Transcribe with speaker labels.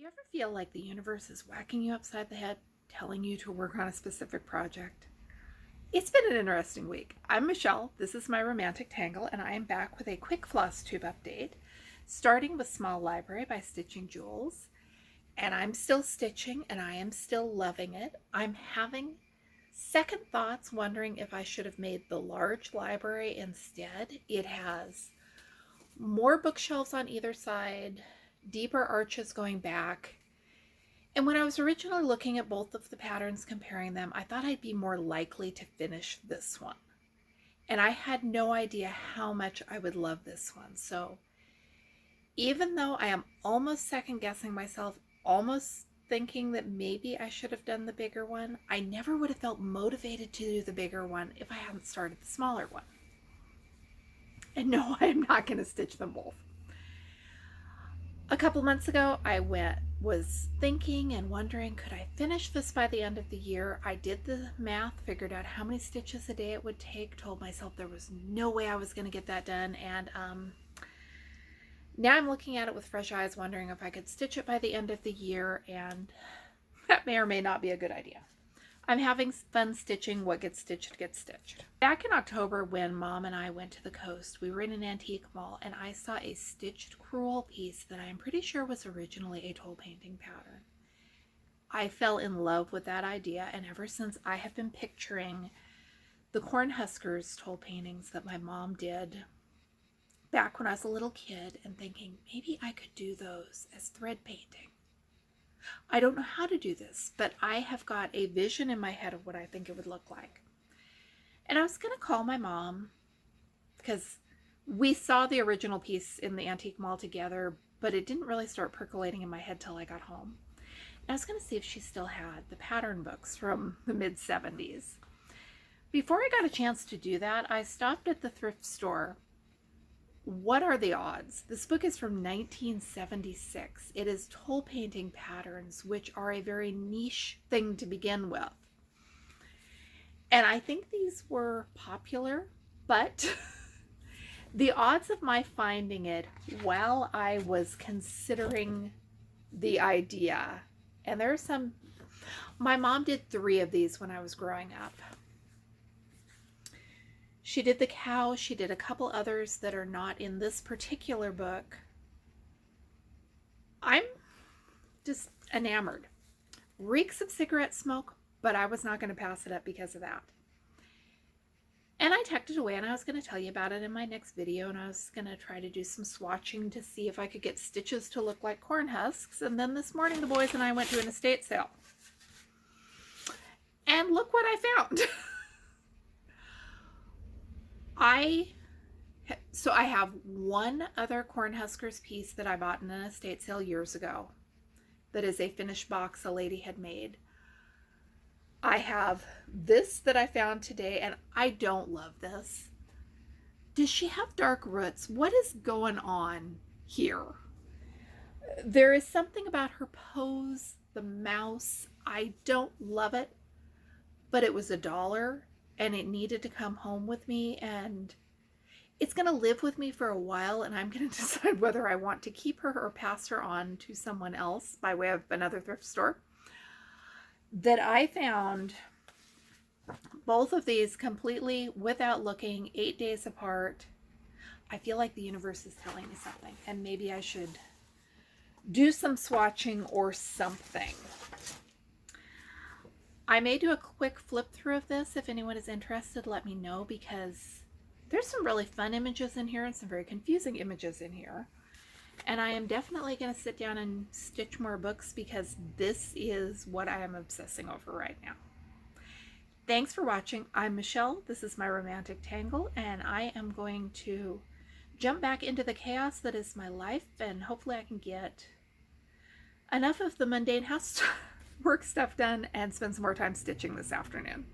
Speaker 1: you ever feel like the universe is whacking you upside the head, telling you to work on a specific project? It's been an interesting week. I'm Michelle, this is my romantic tangle, and I am back with a quick Flosstube update, starting with Small Library by Stitching Jewels. And I'm still stitching, and I am still loving it. I'm having second thoughts, wondering if I should have made the large library instead. It has more bookshelves on either side, deeper arches going back. And when I was originally looking at both of the patterns, comparing them, I thought I'd be more likely to finish this one. And I had no idea how much I would love this one. So even though I am almost second guessing myself, almost thinking that maybe I should have done the bigger one, I never would have felt motivated to do the bigger one if I hadn't started the smaller one. And no, I am not going to stitch them both. A couple months ago, I was thinking and wondering, could I finish this by the end of the year? I did the math, figured out how many stitches a day it would take, told myself there was no way I was going to get that done, and now I'm looking at it with fresh eyes, wondering if I could stitch it by the end of the year, and that may or may not be a good idea. I'm having fun stitching. What gets stitched gets stitched. Back in October, when Mom and I went to the coast, we were in an antique mall, and I saw a stitched crewel piece that I am pretty sure was originally a toll painting pattern. I fell in love with that idea, and ever since I have been picturing the Cornhuskers toll paintings that my mom did back when I was a little kid, and thinking maybe I could do those as thread painting. I don't know how to do this, but I have got a vision in my head of what I think it would look like. And I was going to call my mom, because we saw the original piece in the antique mall together, but it didn't really start percolating in my head till I got home. And I was going to see if she still had the pattern books from the mid-70s. Before I got a chance to do that, I stopped at the thrift store. What are the odds? This book is from 1976. It is toll painting patterns, which are a very niche thing to begin with. And I think these were popular, but the odds of my finding it while I was considering the idea, and there's some, my mom did 3 of these when I was growing up. She did the cow, she did a couple others that are not in this particular book. I'm just enamored. Reeks of cigarette smoke, but I was not going to pass it up because of that. And I tucked it away, and I was going to tell you about it in my next video, and I was going to try to do some swatching to see if I could get stitches to look like corn husks. And then this morning the boys and I went to an estate sale. And look what I found. I have one other Cornhuskers piece that I bought in an estate sale years ago that is a finished box a lady had made. I have this that I found today, and I don't love this. Does she have dark roots? What is going on here? There is something about her pose, the mouse. I don't love it, but it was $1. And it needed to come home with me, and it's going to live with me for a while, and I'm going to decide whether I want to keep her or pass her on to someone else by way of another thrift store. That I found both of these completely without looking, 8 days apart. I feel like the universe is telling me something, and maybe I should do some swatching or something. I may do a quick flip through of this. If anyone is interested, let me know, because there's some really fun images in here and some very confusing images in here. And I am definitely going to sit down and stitch more books, because this is what I am obsessing over right now. Thanks for watching. I'm Michelle. This is my romantic tangle, and I am going to jump back into the chaos that is my life, and hopefully I can get enough of the mundane house work stuff done and spend some more time stitching this afternoon.